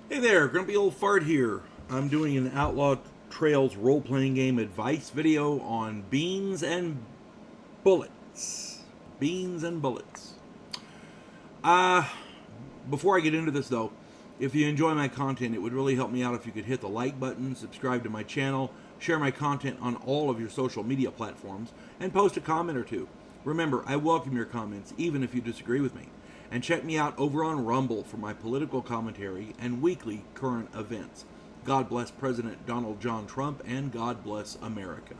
Hey there, Grumpy Old Fart here. I'm doing an Outlaw Trails role-playing game advice video on beans and bullets. Beans and bullets. Uh, Before I get into this though, if you enjoy my content, it would really help me out if you could hit the like button, subscribe to my channel, share my content on all of your social media platforms, and post a comment or two. Remember, I welcome your comments, even if you disagree with me. And check me out over on Rumble for my political commentary and weekly current events. God bless President Donald John Trump, and God bless America.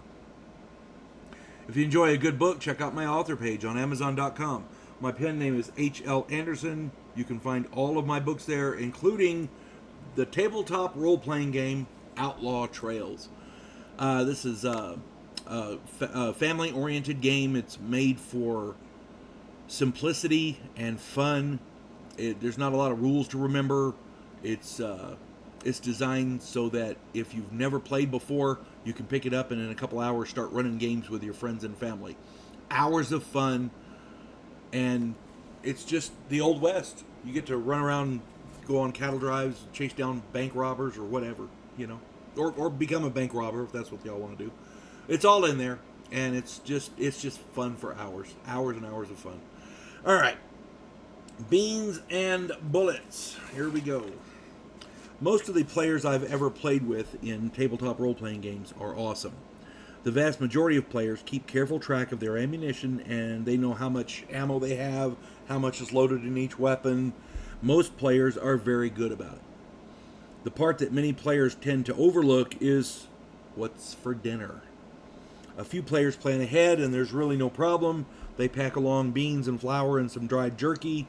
If you enjoy a good book, check out my author page on Amazon.com. My pen name is H.L. Anderson. You can find all of my books there, including the tabletop role-playing game Outlaw Trails. This is a family-oriented game. It's made for simplicity and fun. There's not a lot of rules to remember. It's designed so that if you've never played before, you can pick it up and in a couple hours start running games with your friends and family. Hours of fun, and it's just the Old West. You get to run around, go on cattle drives, chase down bank robbers or whatever, or become a bank robber if that's what y'all want to do. It's all in there, and it's just fun for hours and hours of fun. All right, beans and bullets. Here we go. Most of the players I've ever played with in tabletop role-playing games are awesome. The vast majority of players keep careful track of their ammunition, and they know how much ammo they have, how much is loaded in each weapon. Most players are very good about it. The part that many players tend to overlook is what's for dinner. A few players plan ahead, and there's really no problem. They pack along beans and flour and some dried jerky.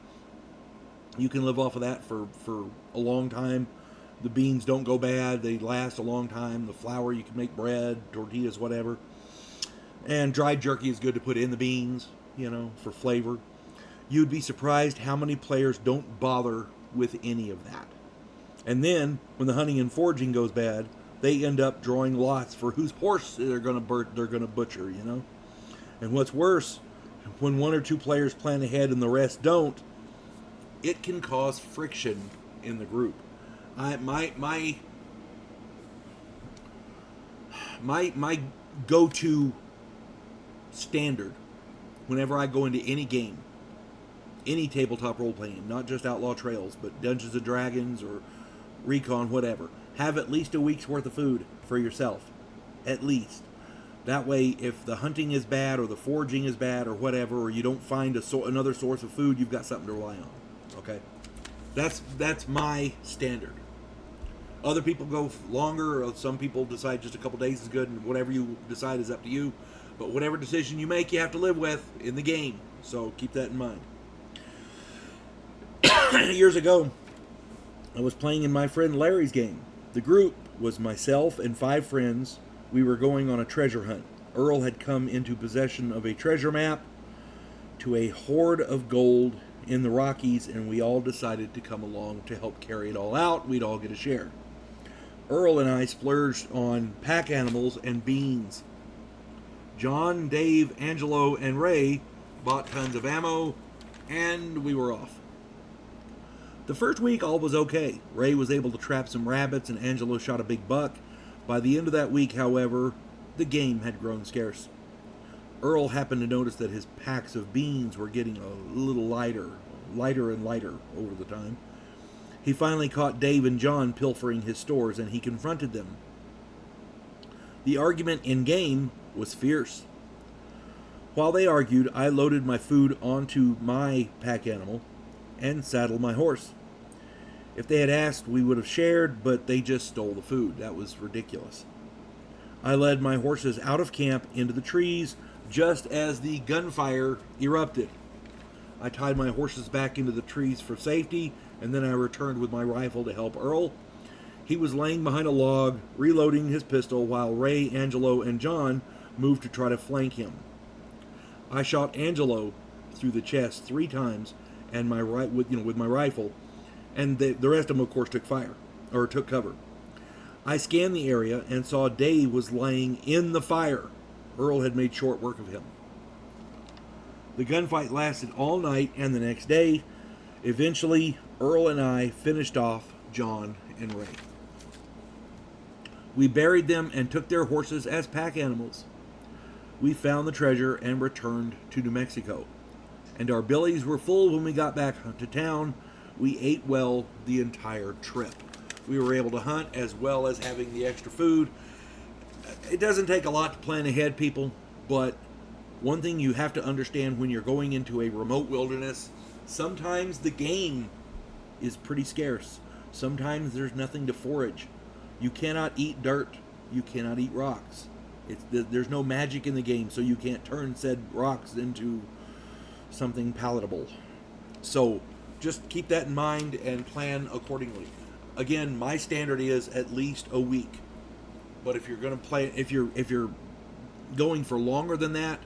You can live off of that for a long time. The beans don't go bad. They last a long time. The flour, you can make bread, tortillas, whatever. And dried jerky is good to put in the beans, for flavor. You'd be surprised how many players don't bother with any of that. And then, when the hunting and foraging goes bad, they end up drawing lots for whose horse they're going to butcher, And what's worse, when one or two players plan ahead and the rest don't, it can cause friction in the group. My go-to standard whenever I go into any game, any tabletop role-playing game, not just Outlaw Trails, but Dungeons & Dragons or Recon, whatever, have at least a week's worth of food for yourself. At least. That way, if the hunting is bad or the foraging is bad or whatever, or you don't find another source of food, you've got something to rely on. Okay? That's my standard. Other people go longer, or some people decide just a couple days is good, and whatever you decide is up to you. But whatever decision you make, you have to live with in the game. So keep that in mind. Years ago, I was playing in my friend Larry's game. The group was myself and 5 friends. We were going on a treasure hunt. Earl had come into possession of a treasure map to a hoard of gold in the Rockies, and we all decided to come along to help carry it all out. We'd all get a share. Earl and I splurged on pack animals and beans. John, Dave, Angelo, and Ray bought tons of ammo, and we were off. The first week, all was okay. Ray was able to trap some rabbits, and Angelo shot a big buck. By the end of that week, however, the game had grown scarce. Earl happened to notice that his packs of beans were getting a little lighter and lighter over the time. He finally caught Dave and John pilfering his stores, and he confronted them. The argument in-game was fierce. While they argued, I loaded my food onto my pack animal and saddled my horse. If they had asked, we would have shared, but they just stole the food. That was ridiculous. I led my horses out of camp into the trees just as the gunfire erupted. I tied my horses back into the trees for safety, and then I returned with my rifle to help Earl. He was laying behind a log, reloading his pistol, while Ray, Angelo, and John moved to try to flank him. I shot Angelo through the chest 3 times, and with my rifle, and the rest of them, of course, took cover. I scanned the area and saw Dave was laying in the fire. Earl had made short work of him. The gunfight lasted all night and the next day. Eventually, Earl and I finished off John and Ray. We buried them and took their horses as pack animals. We found the treasure and returned to New Mexico. And our bellies were full when we got back to town. We ate well the entire trip. We were able to hunt as well as having the extra food. It doesn't take a lot to plan ahead, people, but one thing you have to understand when you're going into a remote wilderness, sometimes the game is pretty scarce. Sometimes there's nothing to forage. You cannot eat dirt. You cannot eat rocks. There's no magic in the game, so you can't turn said rocks into something palatable. So just keep that in mind and plan accordingly. Again, my standard is at least a week. But if you're going to play, if you're going for longer than that,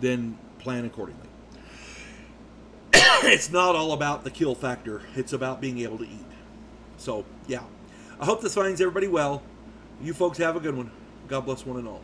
then plan accordingly. It's not all about the kill factor. It's about being able to eat. So, yeah. I hope this finds everybody well. You folks have a good one. God bless one and all.